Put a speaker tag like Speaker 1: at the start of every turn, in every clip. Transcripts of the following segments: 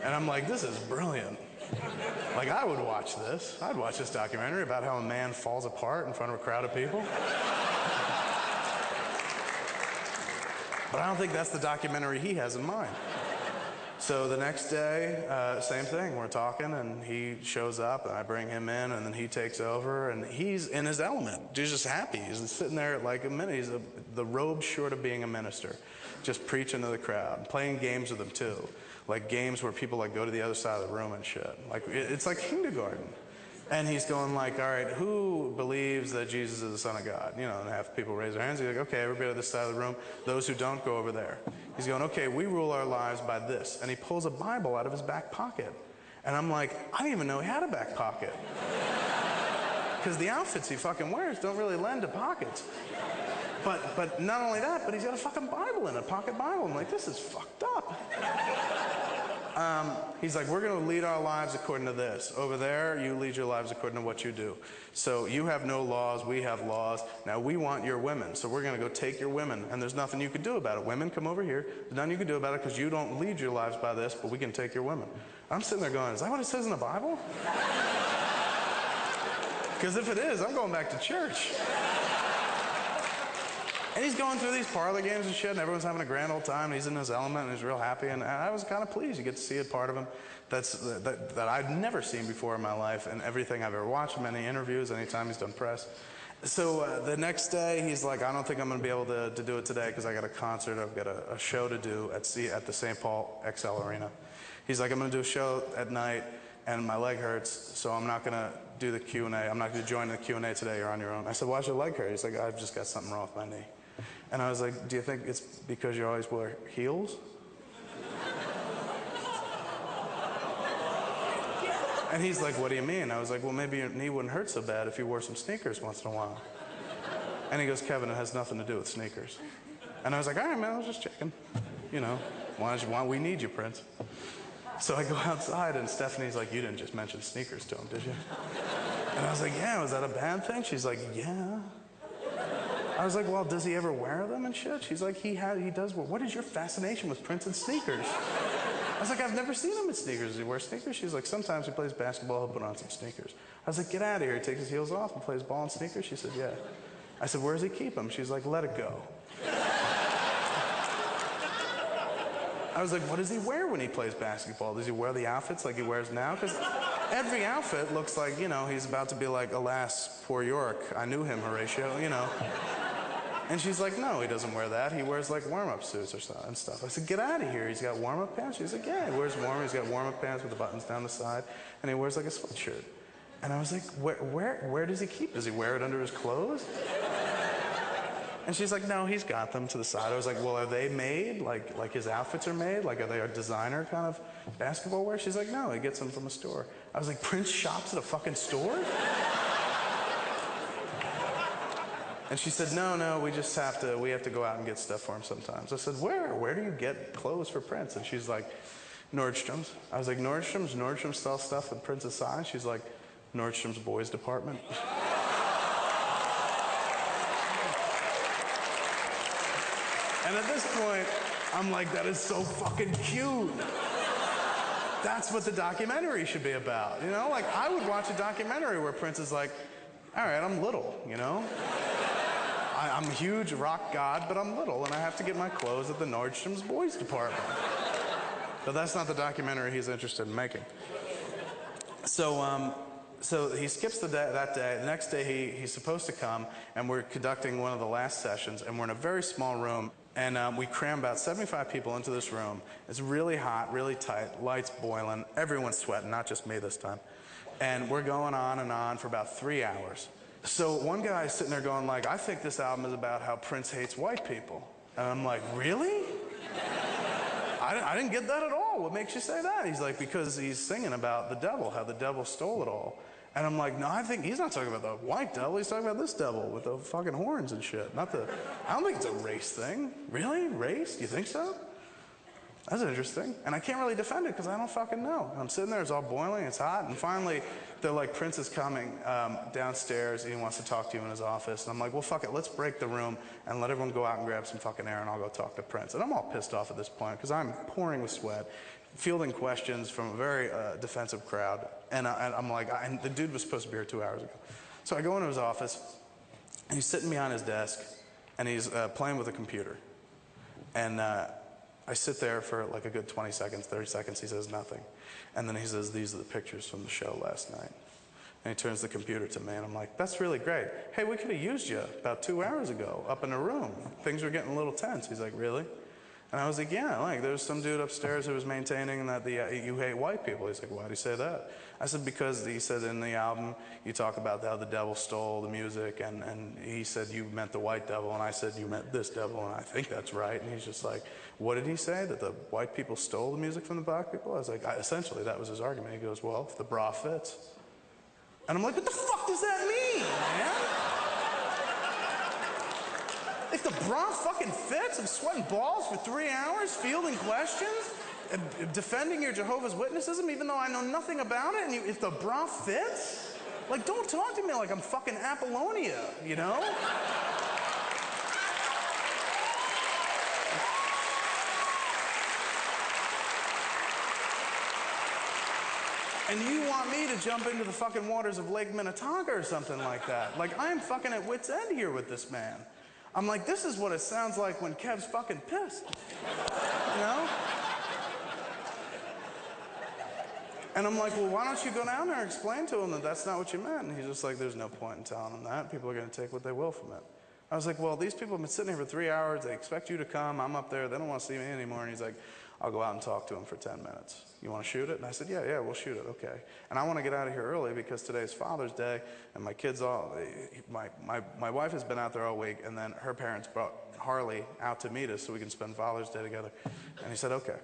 Speaker 1: And I'm like, this is brilliant. Like, I would watch this. I'd watch this documentary about how a man falls apart in front of a crowd of people. But I don't think that's the documentary he has in mind. So the next day, same thing. We're talking, and he shows up, and I bring him in, and then he takes over, and he's in his element. He's just happy. He's sitting there like a minute. He's the robe short of being a minister, just preaching to the crowd, playing games with them too, like games where people like go to the other side of the room and shit. Like it's like kindergarten. And he's going like, all right, who believes that Jesus is the Son of God? You know, and half people raise their hands. He's like, okay, everybody at this side of the room. Those who don't, go over there. He's going, okay, we rule our lives by this. And he pulls a Bible out of his back pocket. And I'm like, I didn't even know he had a back pocket. Because the outfits he fucking wears don't really lend to pockets. But not only that, but he's got a fucking Bible in it, a pocket Bible. I'm like, this is fucked up. He's like, we're going to lead our lives according to this. Over there, you lead your lives according to what you do. So you have no laws, we have laws. Now we want your women, so we're going to go take your women, and there's nothing you can do about it. Women, come over here. There's nothing you can do about it because you don't lead your lives by this, but we can take your women. I'm sitting there going, is that what it says in the Bible? Because if it is, I'm going back to church. And he's going through these parlor games and shit, and everyone's having a grand old time, and he's in his element, and he's real happy, and I was kind of pleased. You get to see a part of him that I'd never seen before in my life, and everything I've ever watched, many interviews, anytime he's done press. So the next day, he's like, I don't think I'm going to be able to do it today because I got a concert, I've got a show to do at the St. Paul XL Arena. He's like, I'm going to do a show at night, and my leg hurts, so I'm not going to do the Q&A. I'm not going to join the Q&A today. You're on your own. I said, why's your leg hurt? He's like, I've just got something wrong with my knee. And I was like, do you think it's because you always wear heels? And he's like, what do you mean? I was like, well, maybe your knee wouldn't hurt so bad if you wore some sneakers once in a while. And he goes, Kevin, it has nothing to do with sneakers. And I was like, all right, man, I was just checking. You know, why we need you, Prince. So I go outside, and Stephanie's like, you didn't just mention sneakers to him, did you? And I was like, yeah, was that a bad thing? She's like, yeah. I was like, well, does he ever wear them and shit? She's like, he does. What is your fascination with Prince and sneakers? I was like, I've never seen him in sneakers. Does he wear sneakers? She's like, sometimes he plays basketball, he'll put on some sneakers. I was like, get out of here. He takes his heels off and plays ball in sneakers? She said, yeah. I said, where does he keep them? She's like, let it go. I was like, what does he wear when he plays basketball? Does he wear the outfits like he wears now? Because every outfit looks like, you know, he's about to be like, alas, poor York. I knew him, Horatio, you know. And she's like, no, he doesn't wear that. He wears like warm-up suits and stuff. I said, get out of here. He's got warm-up pants? She's like, yeah, he wears he's got warm-up pants with the buttons down the side, and he wears like a sweatshirt. And I was like, where does he keep it? Does he wear it under his clothes? And she's like, no, he's got them to the side. I was like, well, are they made? Like his outfits are made? Like, are they a designer kind of basketball wear? She's like, no, he gets them from a store. I was like, Prince shops at a fucking store? And she said, no, we have to go out and get stuff for him sometimes. I said, where do you get clothes for Prince? And she's like, Nordstrom's. I was like, Nordstrom's sells stuff in Prince's size? She's like, Nordstrom's boys department. And at this point, I'm like, that is so fucking cute. That's what the documentary should be about, you know? Like, I would watch a documentary where Prince is like, all right, I'm little, you know? I'm a huge rock god, but I'm little, and I have to get my clothes at the Nordstrom's boys department. But that's not the documentary he's interested in making. So he skips that day. The next day, he's supposed to come, and we're conducting one of the last sessions, and we're in a very small room, and we cram about 75 people into this room. It's really hot, really tight, lights boiling, everyone's sweating, not just me this time. And we're going on and on for about 3 hours. So one guy's sitting there going like, I think this album is about how Prince hates white people. And I'm like, really? I didn't get that at all. What makes you say that? He's like, because he's singing about the devil, how the devil stole it all. And I'm like, no, I think he's not talking about the white devil. He's talking about this devil with the fucking horns and shit. I don't think it's a race thing. Really? Race? You think so? That's interesting. And I can't really defend it because I don't fucking know. And I'm sitting there, it's all boiling, it's hot, and finally, they're like, Prince is coming downstairs, and he wants to talk to you in his office. And I'm like, well, fuck it, let's break the room and let everyone go out and grab some fucking air, and I'll go talk to Prince. And I'm all pissed off at this point because I'm pouring with sweat. fielding questions from a very defensive crowd. And I'm like, and the dude was supposed to be here 2 hours ago. So I go into his office, and he's sitting behind his desk, and he's playing with a computer. And I sit there for like a good 20 seconds, 30 seconds. He says nothing. And then he says, these are the pictures from the show last night. And he turns the computer to me, and I'm like, that's really great. Hey, we could have used you about 2 hours ago up in a room. Things were getting a little tense. He's like, really? And I was like, yeah, like there's some dude upstairs who was maintaining that you hate white people. He's like, why do you say that? I said, because he said in the album, you talk about how the devil stole the music, and he said you meant the white devil, and I said you meant this devil, and I think that's right. And he's just like, what did he say? That the white people stole the music from the black people? I was like, essentially, that was his argument. He goes, well, if the bra fits. And I'm like, what the fuck does that mean, man? If the bra fucking fits, I'm sweating balls for 3 hours, fielding questions, defending your Jehovah's Witnessism, even though I know nothing about it, and if the bra fits? Like, don't talk to me like I'm fucking Apollonia, you know? And you want me to jump into the fucking waters of Lake Minnetonka or something like that. Like, I'm fucking at wit's end here with this man. I'm like, this is what it sounds like when Kev's fucking pissed. You know? And I'm like, well, why don't you go down there and explain to him that that's not what you meant? And he's just like, there's no point in telling him that. People are going to take what they will from it. I was like, well, these people have been sitting here for 3 hours. They expect you to come. I'm up there. They don't want to see me anymore. And he's like, I'll go out and talk to him for 10 minutes. You want to shoot it? And I said, yeah, we'll shoot it. Okay. And I want to get out of here early because today's Father's Day, and my kids my wife has been out there all week, and then her parents brought Harley out to meet us so we can spend Father's Day together. And he said, okay.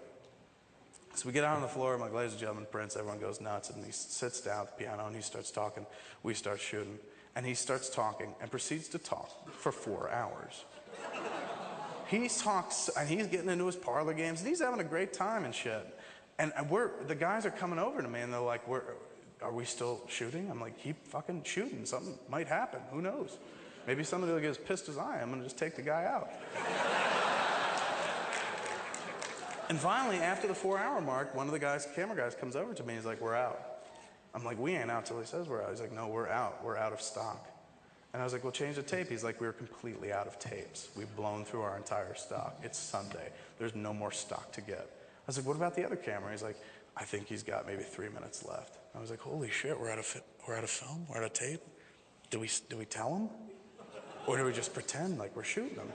Speaker 1: So we get out on the floor. I'm like, ladies and gentlemen, Prince. Everyone goes nuts. And he sits down at the piano, and he starts talking. We start shooting. And he starts talking and proceeds to talk for 4 hours. He talks, and he's getting into his parlor games, and he's having a great time and shit. And the guys are coming over to me, and they're like, are we still shooting? I'm like, keep fucking shooting. Something might happen. Who knows? Maybe somebody will get as pissed as I am. I'm going to just take the guy out. And finally, after the 4-hour mark, one of the camera guys comes over to me. He's like, we're out. I'm like, we ain't out till he says we're out. He's like, no, we're out. We're out of stock. And I was like, well, change the tape. He's like, we're completely out of tapes. We've blown through our entire stock. It's Sunday. There's no more stock to get. I was like, what about the other camera? He's like, I think he's got maybe 3 minutes left. I was like, holy shit, we're out of film? We're out of tape? Do we tell him? Or do we just pretend like we're shooting him?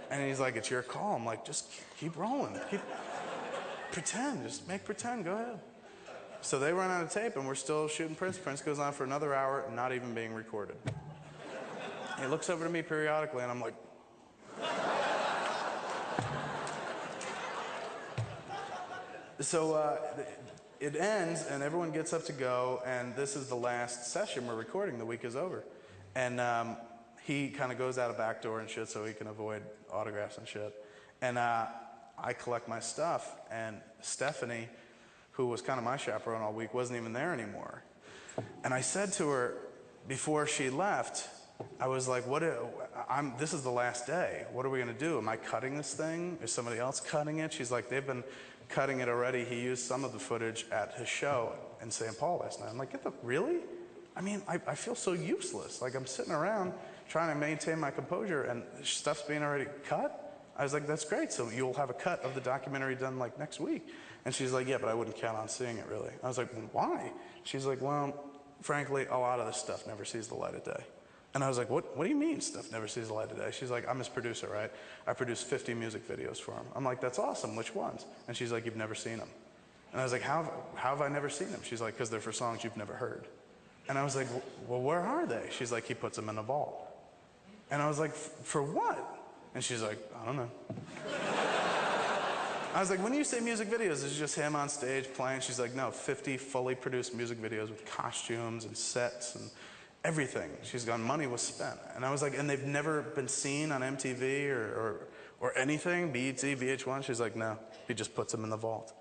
Speaker 1: And he's like, it's your call. I'm like, just keep rolling. Pretend. Just make pretend. Go ahead. So they run out of tape, and we're still shooting Prince. Prince goes on for another hour, not even being recorded. He looks over to me periodically, and I'm like... So it ends, and everyone gets up to go, and this is the last session we're recording. The week is over. And he kind of goes out a back door and shit so he can avoid autographs and shit. And I collect my stuff, and Stephanie, who was kind of my chaperone all week, wasn't even there anymore. And I said to her before she left, I was like, this is the last day. What are we going to do? Am I cutting this thing? Is somebody else cutting it? She's like, they've been cutting it already. He used some of the footage at his show in St. Paul last night. I'm like, really? I mean, I feel so useless. Like, I'm sitting around trying to maintain my composure, and stuff's being already cut? I was like, that's great. So you'll have a cut of the documentary done like next week. And she's like, yeah, but I wouldn't count on seeing it really. I was like, well, why? She's like, well, frankly, a lot of this stuff never sees the light of day. And I was like, what do you mean stuff never sees the light of day? She's like, I'm his producer, right? I produced 50 music videos for him. I'm like, that's awesome. Which ones? And she's like, you've never seen them. And I was like, how have I never seen them? She's like, because they're for songs you've never heard. And I was like, well, where are they? She's like, he puts them in a vault. And I was like, for what? And she's like, I don't know. I was like, when you say music videos, is it just him on stage playing? She's like, no, 50 fully produced music videos with costumes and sets and everything. She's gone, money was spent. And I was like, and they've never been seen on MTV or anything, BET, VH1? She's like, no, he just puts them in the vault.